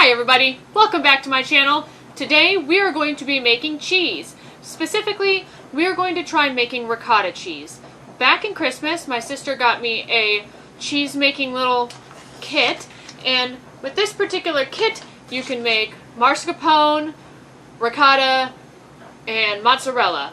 Hi everybody, welcome back to my channel. Today we are going to be making cheese. Specifically, we are going to try making ricotta cheese. Back in Christmas, my sister got me a cheese making little kit, and with this particular kit you can make mascarpone, ricotta, and mozzarella.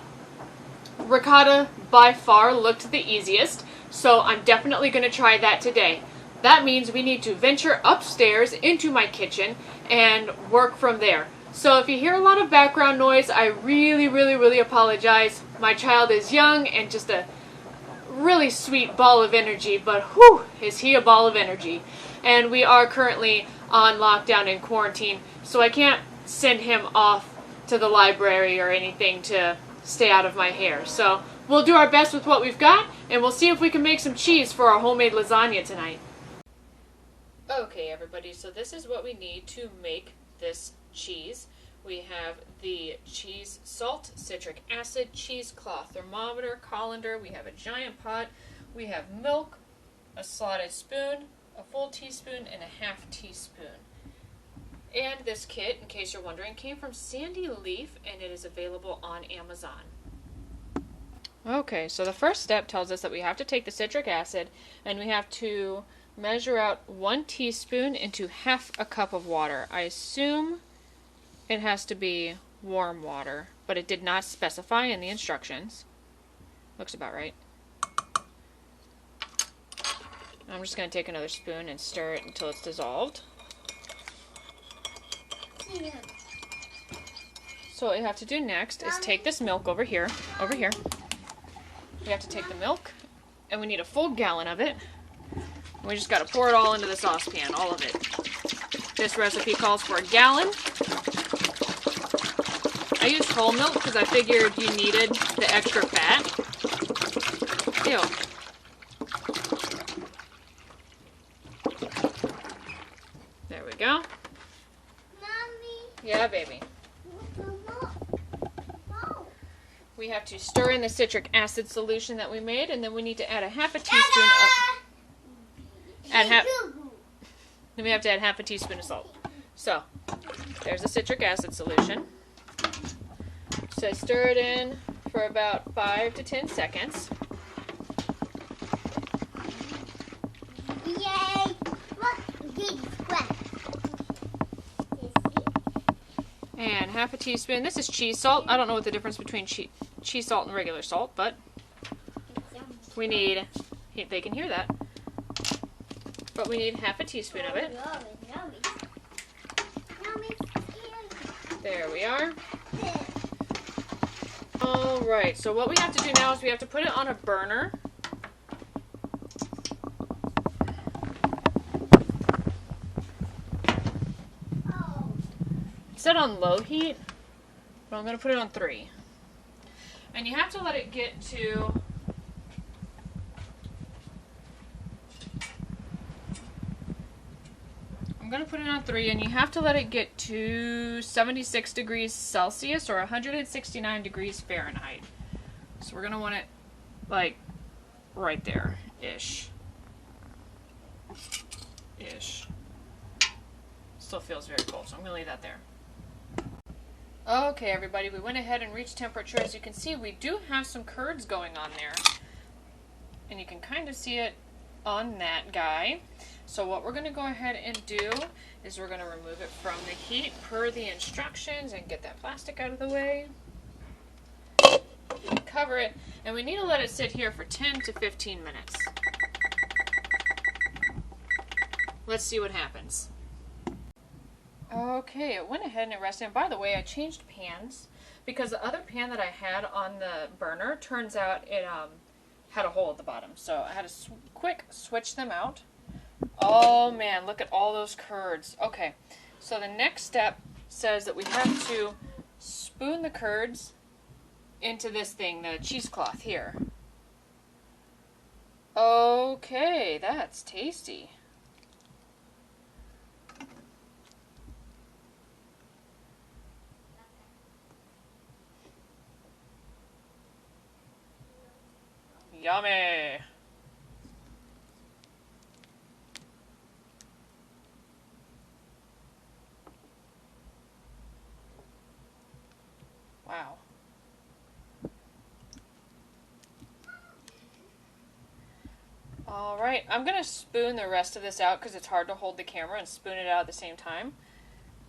Ricotta by far looked the easiest, so I'm definitely going to try that today. That means we need to venture upstairs into my kitchen and work from there. So if you hear a lot of background noise, I really apologize. My child is young and just a really sweet ball of energy, but whew, is he a ball of energy. And we are currently on lockdown and quarantine, so I can't send him off to the library or anything to stay out of my hair. So we'll do our best with what we've got, and we'll see if we can make some cheese for our homemade lasagna tonight. Okay everybody, so this is what we need to make this cheese. We have the cheese salt, citric acid, cheesecloth, thermometer, colander, we have a giant pot, we have milk, a slotted spoon, a full teaspoon, and a half teaspoon. And this kit, in case you're wondering, came from Sandy Leaf, and it is available on Amazon. Okay, so the first step tells us that we have to take the citric acid and we have to measure out 1 teaspoon into half a cup of water. I assume it has to be warm water, but it did not specify in the instructions. Looks about right. I'm just going to take another spoon and stir it until it's dissolved. So what you have to do next is take this milk over here. We have to take the milk, and we need a full gallon of it. We just got to pour it all into the saucepan, all of it. This recipe calls for a gallon. I used whole milk because I figured you needed the extra fat. Ew. There we go. Mommy. Yeah, baby. We have to stir in the citric acid solution that we made, and then we need to add a half a teaspoon of... Then we have to add half a teaspoon of salt. So, there's the citric acid solution. So stir it in for about 5 to 10 seconds. Yay! Look, big square. And half a teaspoon. This is cheese salt. I don't know what the difference between cheese salt and regular salt, but we need, they can hear that, but we need half a teaspoon of it. There we are. Alright, so what we have to do now is we have to put it on a burner. It's set on low heat, but I'm going to put it on 3. And you have to let it get to... I'm going to put it on 3, and you have to let it get to 76 degrees Celsius or 169 degrees Fahrenheit. So we're going to want it, like, right there-ish. Still feels very cold, so I'm going to leave that there. Okay, everybody, we went ahead and reached temperature. As you can see, we do have some curds going on there. And you can kind of see it on that guy. So what we're going to go ahead and do is we're going to remove it from the heat per the instructions and get that plastic out of the way. Cover it, and we need to let it sit here for 10 to 15 minutes. Let's see what happens. Okay, it went ahead and it rested. And by the way, I changed pans because the other pan that I had on the burner, turns out it had a hole at the bottom. So I had to quick switch them out. Oh man, look at all those curds. Okay, so the next step says that we have to spoon the curds into this thing, the cheesecloth here. Okay, that's tasty. Yummy! Alright, I'm going to spoon the rest of this out because it's hard to hold the camera and spoon it out at the same time.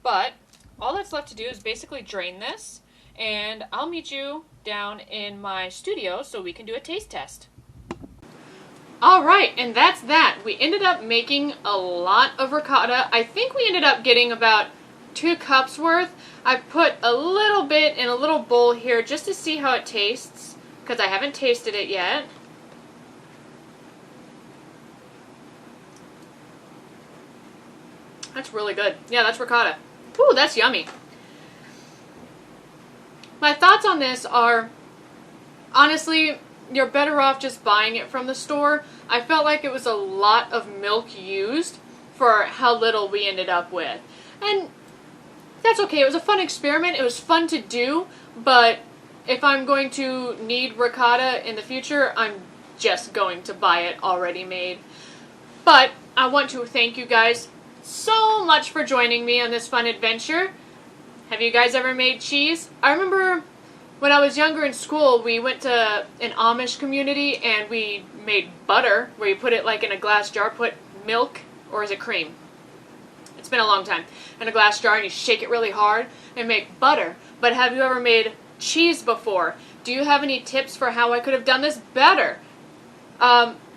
But all that's left to do is basically drain this, and I'll meet you down in my studio so we can do a taste test. Alright, and that's that. We ended up making a lot of ricotta. I think we ended up getting about 2 cups worth. I put a little bit in a little bowl here just to see how it tastes, because I haven't tasted it yet. That's really good. Yeah, that's ricotta. Ooh, that's yummy. My thoughts on this are, honestly, you're better off just buying it from the store. I felt like it was a lot of milk used for how little we ended up with. And that's okay. It was a fun experiment. It was fun to do, but if I'm going to need ricotta in the future, I'm just going to buy it already made. But I want to thank you guys so much for joining me on this fun adventure. Have you guys ever made cheese? I remember when I was younger in school, we went to an Amish community and we made butter, where you put it like in a glass jar, put milk, or is it cream? It's been a long time. In a glass jar, and you shake it really hard and make butter. But have you ever made cheese before? Do you have any tips for how I could have done this better?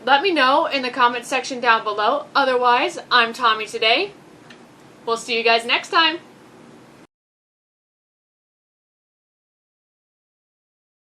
Let me know in the comment section down below. Otherwise, I'm Tommy today. We'll see you guys next time.